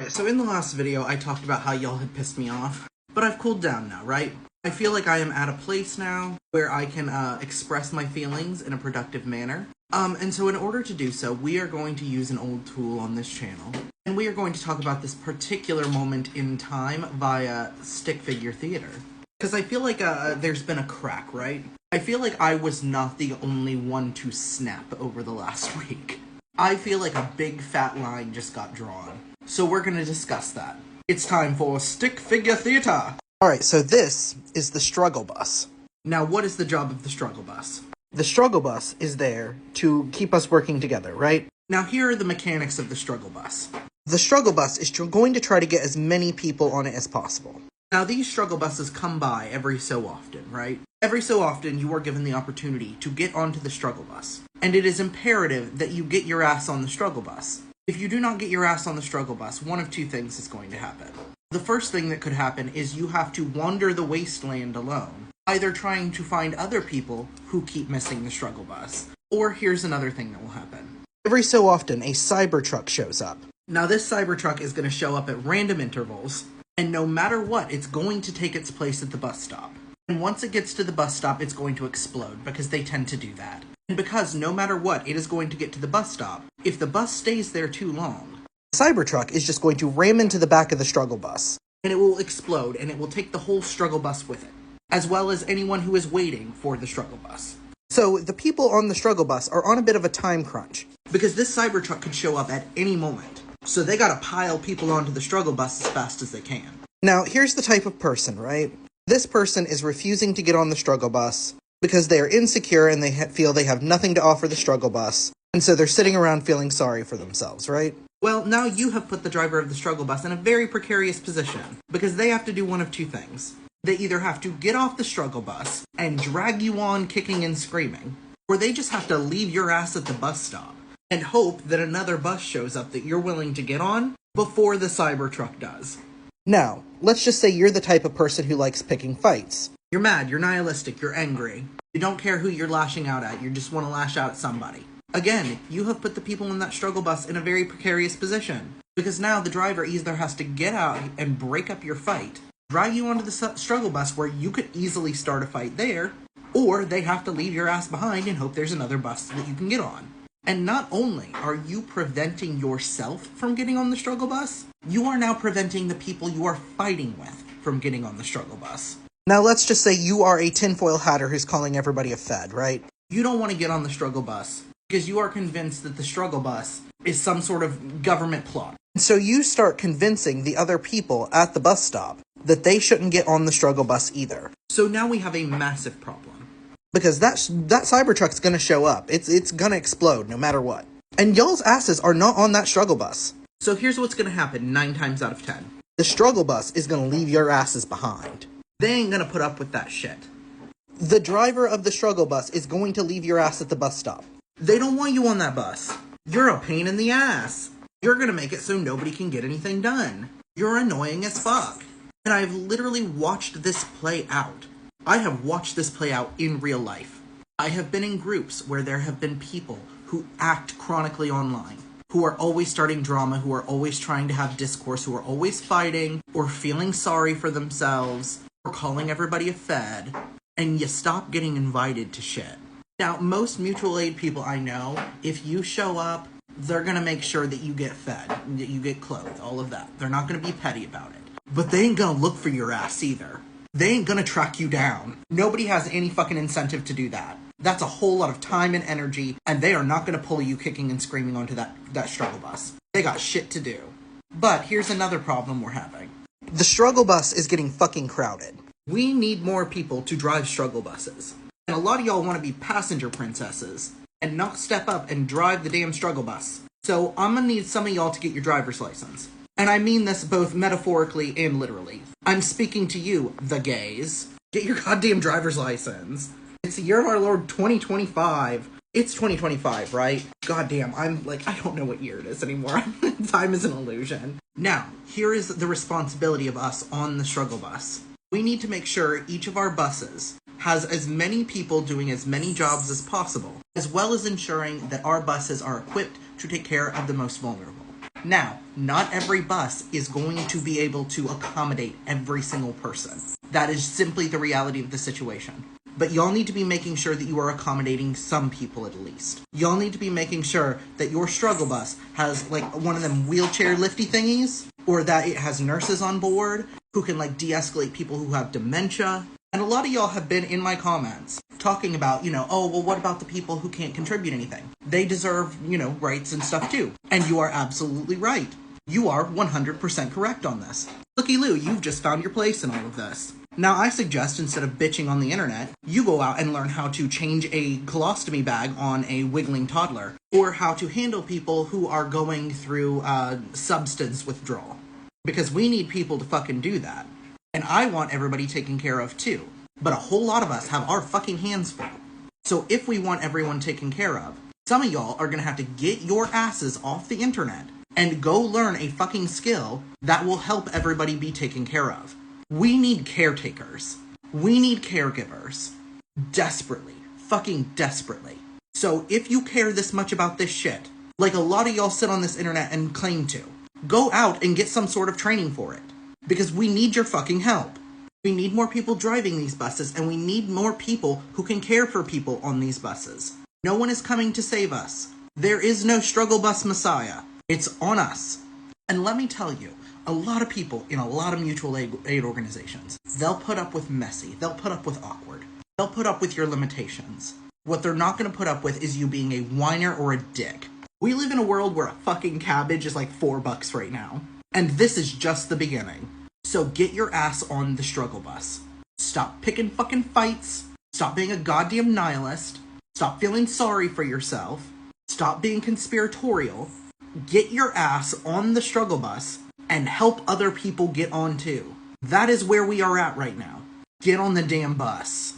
So in the last video, I talked about how y'all had pissed me off, but I've cooled down now, right? I feel like I am at a place now where I can express my feelings in a productive manner. And so in order to do so, we are going to use an old tool on this channel. And we are going to talk about this particular moment in time via stick figure theater. Because I feel like there's been a crack, right? I feel like I was not the only one to snap over the last week. I feel like a big fat line just got drawn. So we're going to discuss that. It's time for stick figure theater. Alright, so this is the struggle bus. Now, what is the job of the struggle bus? The struggle bus is there to keep us working together, right? Now, here are the mechanics of the struggle bus. The struggle bus is going to try to get as many people on it as possible. Now, these struggle buses come by every so often, right? Every so often, you are given the opportunity to get onto the struggle bus. And it is imperative that you get your ass on the struggle bus. If you do not get your ass on the struggle bus, one of two things is going to happen. The first thing that could happen is you have to wander the wasteland alone, either trying to find other people who keep missing the struggle bus, or here's another thing that will happen. Every so often, a Cybertruck shows up. Now, this Cybertruck is going to show up at random intervals, and no matter what, it's going to take its place at the bus stop. And once it gets to the bus stop, it's going to explode, because they tend to do that. And because no matter what, it is going to get to the bus stop, if the bus stays there too long, the Cybertruck is just going to ram into the back of the struggle bus, and it will explode, and it will take the whole struggle bus with it, as well as anyone who is waiting for the struggle bus. So the people on the struggle bus are on a bit of a time crunch, because this Cybertruck could show up at any moment. So they gotta pile people onto the struggle bus as fast as they can. Now, here's the type of person, right? This person is refusing to get on the struggle bus because they are insecure and they feel they have nothing to offer the struggle bus, and so they're sitting around feeling sorry for themselves, right? Well, now you have put the driver of the struggle bus in a very precarious position, because they have to do one of two things. They either have to get off the struggle bus and drag you on kicking and screaming, or they just have to leave your ass at the bus stop and hope that another bus shows up that you're willing to get on before the Cybertruck does. Now, let's just say you're the type of person who likes picking fights. You're mad, you're nihilistic, you're angry. You don't care who you're lashing out at, you just want to lash out at somebody. Again, you have put the people in that struggle bus in a very precarious position, because now the driver either has to get out and break up your fight, drag you onto the struggle bus where you could easily start a fight there, or they have to leave your ass behind and hope there's another bus that you can get on. And not only are you preventing yourself from getting on the struggle bus, you are now preventing the people you are fighting with from getting on the struggle bus. Now let's just say you are a tinfoil hatter who's calling everybody a fed, right? You don't want to get on the struggle bus because you are convinced that the struggle bus is some sort of government plot. So you start convincing the other people at the bus stop that they shouldn't get on the struggle bus either. So now we have a massive problem. Because that Cybertruck's gonna show up. It's gonna explode no matter what. And y'all's asses are not on that struggle bus. So here's what's gonna happen 9 times out of 10. The struggle bus is gonna leave your asses behind. They ain't gonna put up with that shit. The driver of the struggle bus is going to leave your ass at the bus stop. They don't want you on that bus. You're a pain in the ass. You're gonna make it so nobody can get anything done. You're annoying as fuck. And I've literally watched this play out. I have watched this play out in real life. I have been in groups where there have been people who act chronically online, who are always starting drama, who are always trying to have discourse, who are always fighting, or feeling sorry for themselves, or calling everybody a fed, and you stop getting invited to shit. Now, most mutual aid people I know, if you show up, they're gonna make sure that you get fed, that you get clothed, all of that. They're not gonna be petty about it. But they ain't gonna look for your ass either. They ain't gonna track you down. Nobody has any fucking incentive to do that. That's a whole lot of time and energy, and they are not gonna pull you kicking and screaming onto that struggle bus. They got shit to do. But here's another problem we're having. The struggle bus is getting fucking crowded. We need more people to drive struggle buses. And a lot of y'all want to be passenger princesses and not step up and drive the damn struggle bus. So I'm gonna need some of y'all to get your driver's license. And I mean this both metaphorically and literally. I'm speaking to you, the gays. Get your goddamn driver's license. It's the year of our Lord 2025. It's 2025, right? Goddamn, I don't know what year it is anymore. Time is an illusion. Now, here is the responsibility of us on the struggle bus. We need to make sure each of our buses has as many people doing as many jobs as possible, as well as ensuring that our buses are equipped to take care of the most vulnerable. Now, not every bus is going to be able to accommodate every single person. That is simply the reality of the situation. But y'all need to be making sure that you are accommodating some people at least. Y'all need to be making sure that your struggle bus has, like, one of them wheelchair lifty thingies, or that it has nurses on board who can, like, de-escalate people who have dementia. And a lot of y'all have been in my comments talking about, oh, well, what about the people who can't contribute anything? They deserve, rights and stuff too. And you are absolutely right. You are 100% correct on this. Looky Lou, you've just found your place in all of this. Now, I suggest instead of bitching on the internet, you go out and learn how to change a colostomy bag on a wiggling toddler, or how to handle people who are going through substance withdrawal. Because we need people to fucking do that. And I want everybody taken care of too. But a whole lot of us have our fucking hands full. So if we want everyone taken care of, some of y'all are gonna have to get your asses off the internet and go learn a fucking skill that will help everybody be taken care of. We need caretakers. We need caregivers. Desperately. Fucking desperately. So if you care this much about this shit, like a lot of y'all sit on this internet and claim to, go out and get some sort of training for it. Because we need your fucking help. We need more people driving these buses, and we need more people who can care for people on these buses. No one is coming to save us. There is no struggle bus messiah. It's on us. And let me tell you, a lot of people in a lot of mutual aid organizations, they'll put up with messy, they'll put up with awkward, they'll put up with your limitations. What they're not going to put up with is you being a whiner or a dick. We live in a world where a fucking cabbage is like $4 right now. And this is just the beginning. So get your ass on the struggle bus. Stop picking fucking fights. Stop being a goddamn nihilist. Stop feeling sorry for yourself. Stop being conspiratorial. Get your ass on the struggle bus and help other people get on too. That is where we are at right now. Get on the damn bus.